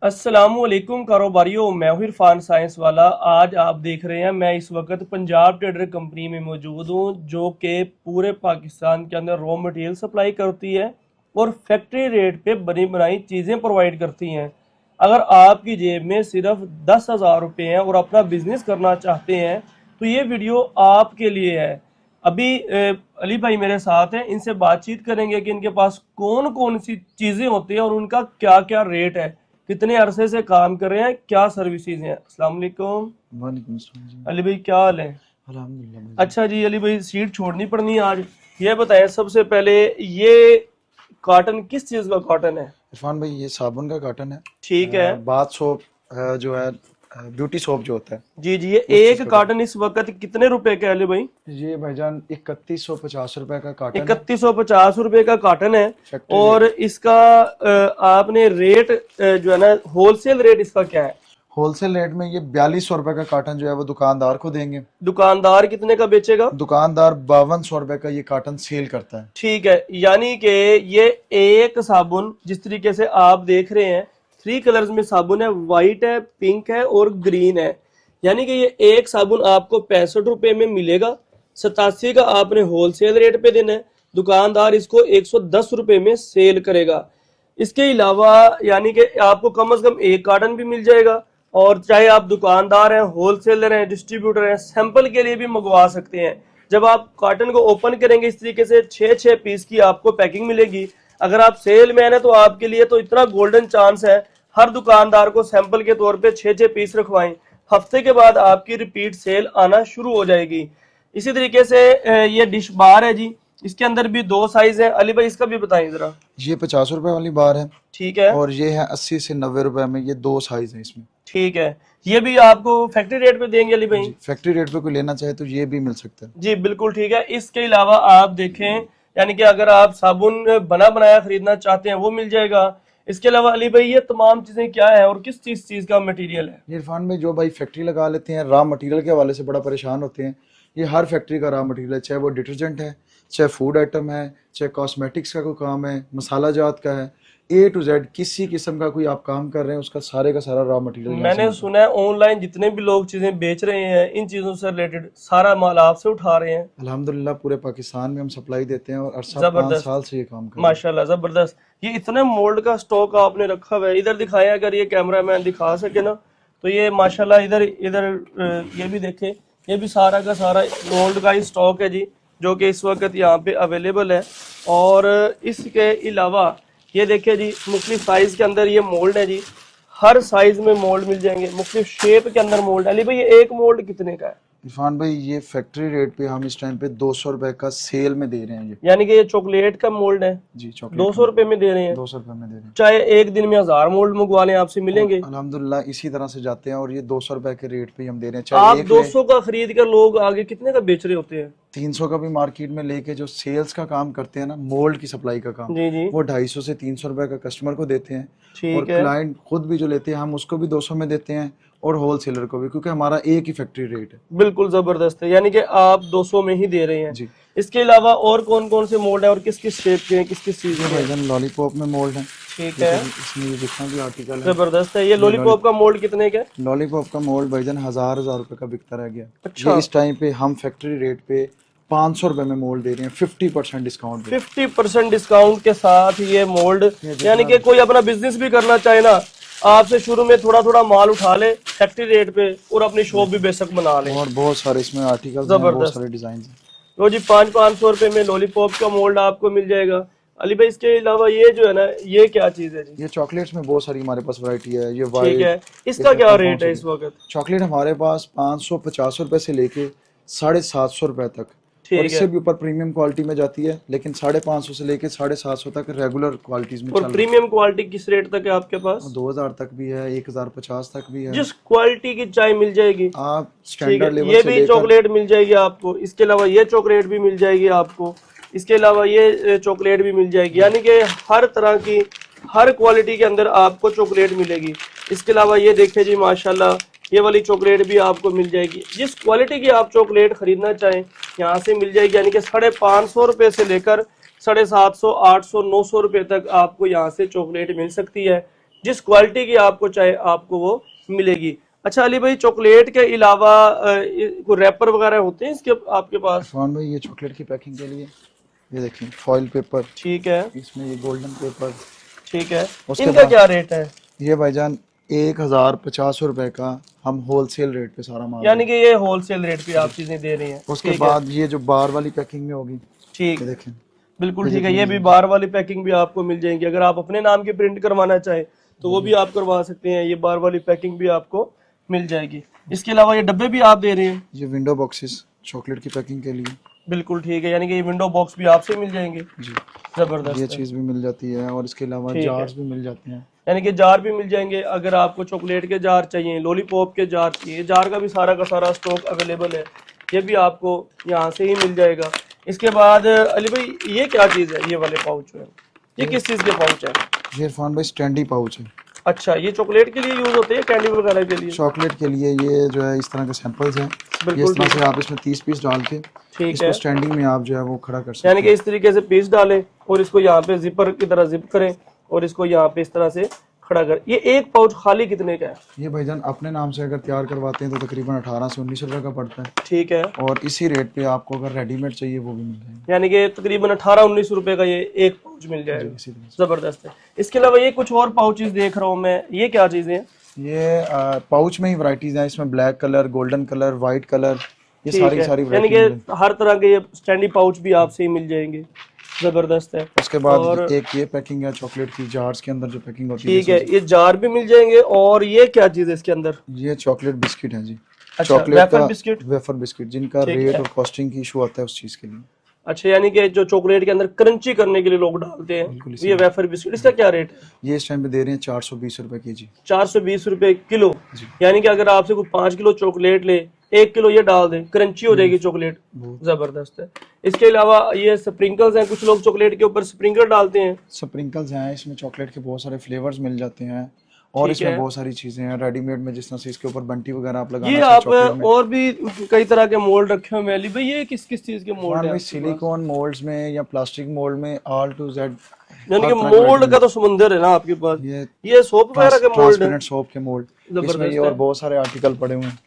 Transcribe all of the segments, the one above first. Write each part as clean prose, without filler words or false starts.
अस्सलामुअलैकुम कारोबारियों, मैं हूं इरफान साइंस वाला। आज आप देख रहे हैं, मैं इस वक्त पंजाब ट्रेडर कंपनी में मौजूद हूं, जो कि पूरे पाकिस्तान के अंदर रॉ मटेरियल सप्लाई करती है और फैक्ट्री रेट पे बनी बनाई चीज़ें प्रोवाइड करती हैं। अगर आपकी जेब में सिर्फ 10,000 रुपये हैं और अपना बिजनेस करना चाहते हैं तो ये वीडियो आपके लिए है। अभी अली भाई मेरे साथ हैं, इनसे बातचीत करेंगे कि इनके पास कौन कौन सी चीज़ें होती हैं और उनका क्या क्या रेट है, कितने अरसे से काम कर रहे हैं, क्या सर्विसेज हैं। अस्सलाम वालेकुम। वालेकुम अस्सलाम जी। अली भाई क्या हाल है? अल्हम्दुलिल्लाह भाई। अच्छा जी अली भाई, सीट छोड़नी पड़नी है आज। ये बताएं सबसे पहले, ये कॉटन किस चीज़ का कॉटन है? इरफान भाई ये साबुन का कॉटन है। ठीक है। बाथ सोप जो है ब्यूटी सोप जो होता है जी जी, ये उस चीज एक का कॉटन। कॉटन इस वक्त कितने रुपए का है अली भाई? ये भाईजान 3150 रुपए का कॉटन है। 3150 रुपए का कॉटन है। फैक्ट्री और रेट। इसका आपने रेट जो है ना, होलसेल रेट इसका क्या है? होलसेल रेट में ये 4200 रुपए का कॉटन जो है वो दुकानदार को देंगे। दुकानदार कितने का बेचेगा? दुकानदार 5200 रुपए का ये कॉटन सेल करता है। ठीक है, यानी कि ये एक साबुन जिस तरीके से आप देख रहे हैं, थ्री कलर्स में साबुन है, वाइट है, पिंक है और ग्रीन है। यानी कि ये एक साबुन आपको 65 रुपए में मिलेगा। 87 का आपने होलसेल रेट पे देना है, दुकानदार इसको 110 रुपए में सेल करेगा। इसके अलावा यानी कि आपको कम से कम एक कार्टन भी मिल जाएगा। और चाहे आप दुकानदार हैं, होलसेलर हैं, डिस्ट्रीब्यूटर हैं, सैंपल के लिए भी मंगवा सकते हैं। जब आप कॉटन को ओपन करेंगे इस तरीके से 6-6 पीस की आपको पैकिंग मिलेगी। अगर आप सेल मैन है तो आपके लिए तो इतना गोल्डन चांस है, हर दुकानदार को सैंपल के तौर पे 6-6 पीस रखवाएं। हफ्ते के बाद आपकी रिपीट सेल आना शुरू हो जाएगी। इसी तरीके से ये डिश बार है जी, इसके अंदर भी दो साइज है। अली भाई इसका भी बताएं जरा। ये 50 रुपए वाली बार है ठीक है। और ये है 80 से 90 रुपए में। ये दो साइज है इसमें। ठीक है, ये भी आपको फैक्ट्री रेट पे देंगे अली भाई? जी, फैक्ट्री रेट पे कोई लेना चाहे तो ये भी मिल सकता है। जी बिल्कुल ठीक है। इसके अलावा आप देखें, यानी कि अगर आप साबुन बना बनाया खरीदना चाहते हैं वो मिल जाएगा। इसके अलावा अली भाई ये तमाम चीजें क्या है और किस चीज चीज का मटेरियल है? ये इरफान में जो भाई फैक्ट्री लगा लेते हैं, रॉ मटेरियल के हवाले से बड़ा परेशान होते हैं। ये हर फैक्ट्री का रॉ मटेरियल है, चाहे वो डिटर्जेंट है, चाहे फूड आइटम है, चाहे कॉस्मेटिक्स का कोई काम है, मसाला जात का है, ए टू जेड किसी किस्म का कोई आप काम कर रहे हैं उसका सारे का सारा रॉ मटेरियल यहाँ से मैंने मिलता है। सुना है ऑनलाइन जितने भी लोग चीजें बेच रहे हैं, इन चीजों से रिलेटेड सारा माल आपसे उठा रहे हैं। अल्हम्दुलिल्लाह पूरे पाकिस्तान में हम सप्लाई देते हैं और अरसा 5 जबरदस्त, साल से ये काम कर रहे हैं। माशाल्लाह जबरदस्त। ये इतने मोल्ड का स्टॉक आपने रखा हुआ है, इधर दिखाया, अगर ये कैमरा मैन दिखा सके ना तो ये माशाल्लाह इधर इधर ये भी देखें, ये भी सारा का सारा मोल्ड का ही स्टॉक है जी, जो कि इस वक्त यहाँ पे अवेलेबल है। और इसके अलावा ये देखिए जी, मुख्तलिफ साइज के अंदर ये मोल्ड है जी, हर साइज में मोल्ड मिल जाएंगे, मुख्तलिफ शेप के अंदर मोल्ड है। अली भाई ये एक मोल्ड कितने का है? इरफान भाई ये फैक्ट्री रेट पे हम इस टाइम पे 200 रुपए का सेल में दे रहे हैं। ये यानी कि ये चॉकलेट का मोल्ड है, जी, चॉकलेट 200 रुपए में दे रहे हैं। 200 रुपए में दे रहे हैं। चाहे एक दिन में 1000 मोल्ड मंगवा लें, आपसे मिलेंगे। अल्हम्दुलिल्लाह इसी तरह से जाते हैं और ये 200 रुपए के रेट पे ही हम दे रहे हैं। चाहे आप एक ले, 200 का खरीद कर लोग आगे कितने का बेच रहे होते हैं? 300 का भी मार्केट में लेके जो सेल्स का काम करते हैं ना, मोल्ड की सप्लाई का काम, जी जी। वो 250 से 300 रुपए का कस्टमर को देते हैं। और ठीक है, क्लाइंट खुद भी जो लेते हैं हम उसको भी 200 में देते हैं और होलसेलर को भी, क्योंकि हमारा एक ही फैक्ट्री रेट है। बिल्कुल जबरदस्त है, यानी कि आप 200 में ही दे रहे हैं। जी। इसके अलावा और कौन कौन से मोल्ड है और किस किस शेप के हैं, किस किस चीज ये के हैं? भाईजान लॉलीपॉप में मोल्ड है। ठीक है, इसमें ये जितना भी आर्टिकल है, जबरदस्त है। ये लॉलीपॉप का मोल्ड कितने का है? लॉलीपॉप का मोल्ड भाईजान 1000 रुपए का बिकता रह गया। अच्छा। ये इस टाइम पे हम फैक्ट्री रेट पे 500 रुपए में मोल्ड दे रहे हैं 50% डिस्काउंट पे। 50% डिस्काउंट के साथ ये मोल्ड, जितना यानी कि कोई अपना बिजनेस भी करना चाहे ना, आपसे शुरू में थोड़ा थोड़ा माल उठा ले फैक्ट्री रेट पे और अपनी शॉप भी बेशक बना ले। और बहुत सारे इसमें आर्टिकल्स हैं, बहुत जबरदस्त। सारे डिजाइन हैं। तो जी 500 रुपए में लॉलीपॉप का मोल्ड आपको मिल जाएगा। अली भाई इसके अलावा ये जो है ना, ये क्या चीज है जी? ये चॉकलेट्स में बहुत सारी हमारे पास वैरायटी है। ये ठीक है, वाइट, इसका क्या रेट है इस वक्त? चॉकलेट हमारे पास 550 रुपए से लेके 750 रुपए तक, और ठीक इससे है। भी ऊपर प्रीमियम क्वालिटी में जाती है, लेकिन 550 से लेके 750 तक रेगुलर क्वालिटीज में और चल रही प्रीमियम क्वालिटी किस रेट तक है आपके पास? है। 2000 तक भी है, 1050 तक भी है। जिस क्वालिटी की चाय मिल जाएगी। आप ठीक है, स्टैंडर्ड लेवल ये से भी लेकर चॉकलेट मिल जाएगी आपको। इसके अलावा ये चॉकलेट भी मिल जाएगी आपको। इसके अलावा ये चॉकलेट भी मिल जाएगी, यानी कि हर तरह की, हर क्वालिटी के अंदर आपको चॉकलेट मिलेगी। इसके अलावा ये देखिए जी, माशाल्लाह ये वाली चॉकलेट भी आपको मिल जाएगी। जिस क्वालिटी की आप चॉकलेट खरीदना चाहें यहाँ से मिल जाएगी, यानी कि 550 रुपये से लेकर 750, 800, 900 रुपये तक आपको यहाँ से चॉकलेट मिल सकती है। जिस क्वालिटी की आपको चाहे आपको वो मिलेगी। अच्छा अली भाई, चॉकलेट के अलावा कोई रैपर वगैरह होते हैं इसके आपके पास? इरफान भाई, ये चॉकलेट की पैकिंग के लिए ये देखिए फॉइल पेपर, ठीक है, इसमें ये गोल्डन पेपर। ठीक है। उसके इनका बाद क्या रेट है? ये भाईजान 1050 रुपए का हम होलसेल रेट पे सारा माल यानी देंगे। कि ये होलसेल रेट पे आप चीजें दे रही हैं, उसके ठीक है। बाद ये जो बार वाली पैकिंग में होगी, ठीक, ये देखें, बिल्कुल ये ठीक है। जितनी ये भी भी बार वाली पैकिंग भी आपको मिल जाएंगी। अगर आप अपने नाम की प्रिंट करवाना चाहें तो वो भी आप करवा सकते हैं। ये बार वाली पैकिंग भी आपको मिल जाएगी। इसके अलावा ये डब्बे भी आप दे रहे हैं? ये विंडो बॉक्सेस चॉकलेट की पैकिंग के लिए। बिल्कुल ठीक है, यानी कि ये विंडो बॉक्स भी आपसे मिल जाएंगे। जी, ये जबरदस्त है, चीज़ भी मिल जाती है और इसके अलावा ठीक है। जार्स भी मिल जाते हैं। यानी कि जार भी मिल जाएंगे। अगर आपको चॉकलेट के जार चाहिए, लॉलीपॉप के जार चाहिए, जार का भी सारा का सारा स्टॉक अवेलेबल है। ये भी आपको यहाँ से ही मिल जाएगा। इसके बाद अली भाई, ये क्या चीज़ है? ये वाले पाउच है, ये किस चीज़ के पाउच है? ये इरफान भाई स्टैंडी पाउच है। अच्छा, ये चॉकलेट के लिए यूज़ होते हैं, कैंडी वगैरह के लिए? चॉकलेट के लिए ये जो है इस तरह के सैंपल्स हैं। ये बिल्कुल इस तरह ठीक से है, आप इसमें 30 पीस डाल के ठीक इसको है। स्टैंडिंग में आप जो है वो खड़ा कर सकते यानी कि हैं। इस तरीके से पीस डालें और इसको यहाँ पे जिपर की तरह जिप करें और इसको यहाँ पे इस तरह से खड़ा कर। ये एक पाउच खाली कितने का है? ये भाईजान अपने नाम से अगर तैयार करवाते हैं तो तकरीबन 18 से 19 रुपए का पड़ता है। ठीक है, और इसी रेट पे आपको अगर रेडीमेड चाहिए वो भी मिल जाएंगे। यानी कि तकरीबन 18-19 रुपए का ये एक पाउच मिल जी, जाएगा। इसी तरह से। जबरदस्त है। इसके अलावा ये कुछ और पाउचेस देख रहा हूँ मैं, ये क्या चीजें हैं? ये पाउच में ही वैरायटीज हैं। इसमें black colour, golden colour, white colour, ये ठीक सारी है, सारी यानी वैरायटी। कि हर तरह के ये स्टैंडी पाउच भी आपसे ही मिल जाएंगे। जबरदस्त है। उसके बाद और एक ये पैकिंग है चॉकलेट की, जार्स के अंदर जो पैकिंग होती ठीक है, ये जार भी मिल जाएंगे। और ये क्या चीज है इसके अंदर? ये चॉकलेट बिस्किट है जी। अच्छा, चॉकलेट वेफर का बिस्किट। वेफर बिस्किट, जिनका ठीक रेट है। और कॉस्टिंग की इशू आता है उस चीज के लिए। अच्छा, यानी कि जो चॉकलेट के अंदर क्रंची करने के लिए लोग डालते हैं, बिल्कुल ये वेफर बिस्किट, इसका क्या रेट है? ये इस टाइम पे दे रहे हैं 420 रुपए के जी। 420 रुपए किलो। जी। यानी कि अगर आपसे कोई 5 किलो चॉकलेट ले, 1 किलो ये डाल दे, क्रंची हो जाएगी चॉकलेट। बहुत जबरदस्त है। इसके अलावा ये स्प्रिंकल्स हैं, कुछ लोग चॉकलेट के ऊपर स्प्रिंकल डालते हैं। स्प्रिंकल्स हैं, इसमें चॉकलेट के बहुत सारे फ्लेवर्स मिल जाते हैं और ठीक इसमें है। बहुत सारी चीजें हैं रेडीमेड में, जिस तरह से इसके ऊपर बंटी वगैरह आप ये लगाना चाहें आप चॉकलेट में। और भी कई तरह के मोल्ड रखे हुए हैं अली भाई, ये किस किस चीज के मोल्ड वन है में आपके पास? सिलिकॉन मोल्ड्स में या प्लास्टिक मोल्ड में ऑल टू जेड। यानी कि मोल्ड का तो समंदर है ना आपके पास। ये सोप वगैरह के मोल्ड है? ट्रांसपेरेंट सोप के मोल्ड, इसमें जबरदस्त ये और है। बहुत सारे आर्टिकल पड़े हुए हैं।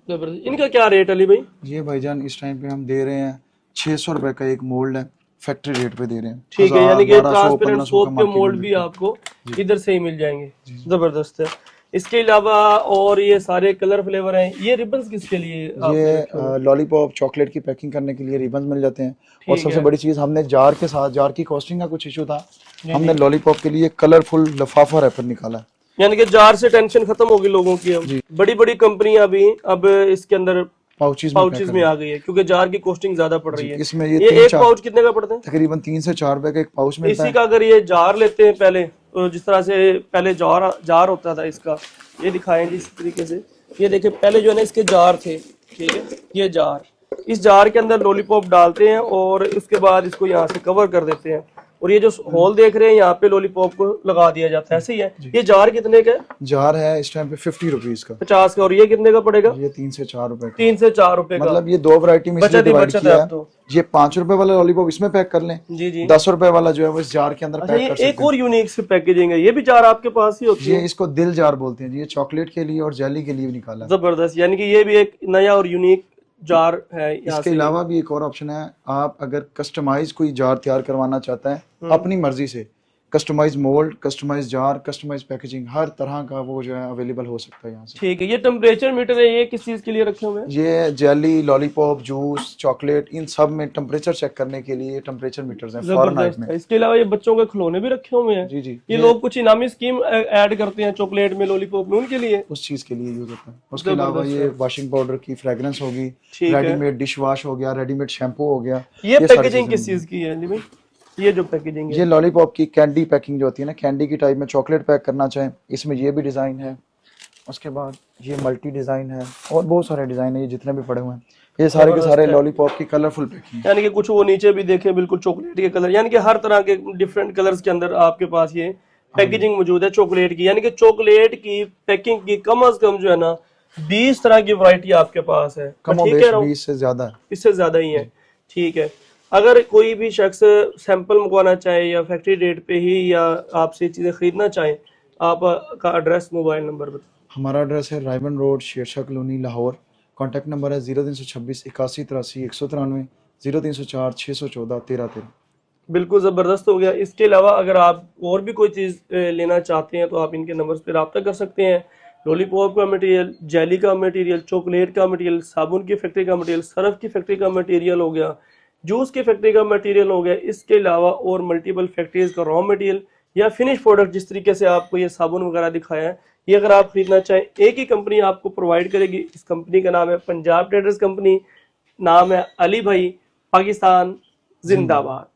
जबरदस्त। इनका क्या रेट अली भाई? ये भाईजान इस टाइम पे हम दे रहे हैं 600 रुपए का एक मोल्ड है, फैक्ट्री रेट पे दे रहे हैं। ठीक है, 1000, यानी कि 1200, ट्रांसपेरेंट 1500 सोप का के मार्केट मोल्ड में भी मिलता है। आपको इधर से ही मिल जाएंगे। जबरदस्त है। इसके अलावा और ये सारे कलर फ्लेवर हैं। ये रिबन्स किसके लिए आपने रखे हुए हैं? ये लॉलीपॉप चॉकलेट की पैकिंग करने के लिए रिबन्स मिल जाते हैं। और ठीक सबसे है। बड़ी चीज़, हमने जार के साथ, जार की कॉस्टिंग का कुछ इशू था, हमने लॉलीपॉप के लिए कलरफुल लिफाफा रैपर निकाला है। यानी कि जार से टेंशन खत्म होगी लोगों की। अब बड़ी बड़ी कंपनियां भी अब इसके अंदर पाउचेज पाउचेज में आ गई है, क्योंकि जार की कॉस्टिंग ज्यादा पड़ रही है। इसमें ये ये एक पाउच कितने का पड़ता है? तकरीबन 3 से 4 रुपए का एक पाउच मिलता इसी है। का अगर ये जार लेते हैं पहले, तो जिस तरह से पहले जार जार होता था इसका, ये दिखाएं जी इस तरीके से। ये देखिए, पहले जो है ना इसके जार थे, ठीक है, ये जार, इस जार के अंदर लॉलीपॉप डालते हैं और उसके बाद इसको यहाँ से कवर कर देते हैं और ये जो होल देख रहे हैं यहाँ पे लॉलीपॉप को लगा दिया जाता है। ऐसे ही है। ये जार कितने का है? जार है इस टाइम पे 50 रुपीज का। 50 का। और ये कितने का पड़ेगा? ये 3 से 4 रुपए का। 3 से 4 रुपए का। मतलब ये दो वैरायटी में इसलिए बचत ही डिवाइड बचत किया है है। अब तो। ये 5 रुपए वाला लॉलीपॉप इसमें पैक कर लें, जी जी। 10 रुपए वाला जो है वो इस जार के अंदर अच्छा, पैक ये कर सकते एक और यूनिक सी पैकेजिंग है। ये भी जार आपके पास ही होती हैं। है? ये इसको दिल जार बोलते हैं जी। ये चॉकलेट के लिए और जेली के लिए भी निकाला है। जबरदस्त। यानी कि ये भी एक नया और यूनिक जार है। यहाँ इसके से अलावा भी एक और ऑप्शन है, आप अगर कस्टमाइज कोई जार तैयार करवाना चाहता है अपनी मर्जी से, customize mould, customize jar, customize packaging, हर तरह का वो जो है अवेलेबल हो सकता है यहाँ से। ठीक है। ये टेम्परेचर मीटर है, ये किस चीज के लिए रखे हुए हैं? ये जेली, लॉलीपॉप, जूस, चॉकलेट, इन सब में टेम्परेचर चेक करने के लिए टेम्परेचर मीटर्स हैं फ़ारेनहाइट जबरदस्त में। है। इसके अलावा ये बच्चों के खिलौने भी रखे हुए हैं। जी जी, ये लोग कुछ इनामी स्कीम ऐड करते हैं चॉकलेट में, लॉलीपॉप में, उनके लिए उस चीज के लिए यूज होता है। उसके अलावा ये वॉशिंग पाउडर की फ्रेग्रेंस होगी, ठीक है। रेडीमेड डिश वॉश हो गया, रेडीमेड शैम्पू हो गया। ये सारी पैकेजिंग चीजें किस चीज की है जी भाई? ये जो पैकेजिंग है, ये लॉलीपॉप की कैंडी पैकिंग जो होती है ना, कैंडी की टाइप में चॉकलेट पैक करना चाहें, इसमें ये भी डिजाइन है। उसके बाद ये मल्टी डिजाइन है और बहुत सारे डिजाइन है, ये जितने भी पड़े हुए हैं ये सारे के सारे लॉलीपॉप की कलरफुल पैकिंग। यानी कि कुछ वो नीचे भी देखें बिल्कुल चॉकलेट के कलर, यानी कि हर तरह के डिफरेंट कलर्स के अंदर आपके पास ये पैकेजिंग मौजूद है चॉकलेट की। यानी कि चॉकलेट की पैकिंग की कम अज कम जो है ना 20 तरह की वैरायटी आपके पास है। कम ठीक है, 20 से ज्यादा है, इससे ज्यादा ही है। ठीक है। अगर कोई भी शख्स सैंपल मंगवाना चाहे या फैक्ट्री रेट पे ही या आपसे चीजें खरीदना चाहे आपका एड्रेस मोबाइल नंबर बताओ। हमारा एड्रेस है रायबन road, Shershah colony, Lahore. Contact number है 0326 81 83 193, 0304 614 1313। बिल्कुल ज़बरदस्त हो गया। इसके अलावा अगर आप और भी कोई चीज़ लेना चाहते हैं तो आप इनके नंबर्स पे रब्ता कर सकते हैं। लॉलीपॉप का मटेरियल, जेली का मटेरियल, चॉकलेट का मटेरियल, साबुन की फैक्ट्री का मटेरियल, सर्फ की फैक्ट्री का मटेरियल हो गया, जूस की फैक्ट्री का मटेरियल हो गया। इसके अलावा और मल्टीपल फैक्ट्रीज का रॉ मटेरियल या फिनिश प्रोडक्ट, जिस तरीके से आपको ये साबुन वगैरह दिखाया है, ये अगर आप खरीदना चाहें एक ही कंपनी आपको प्रोवाइड करेगी। इस कंपनी का नाम है पंजाब ट्रेडर्स कंपनी, नाम है अली भाई, पाकिस्तान जिंदाबाद।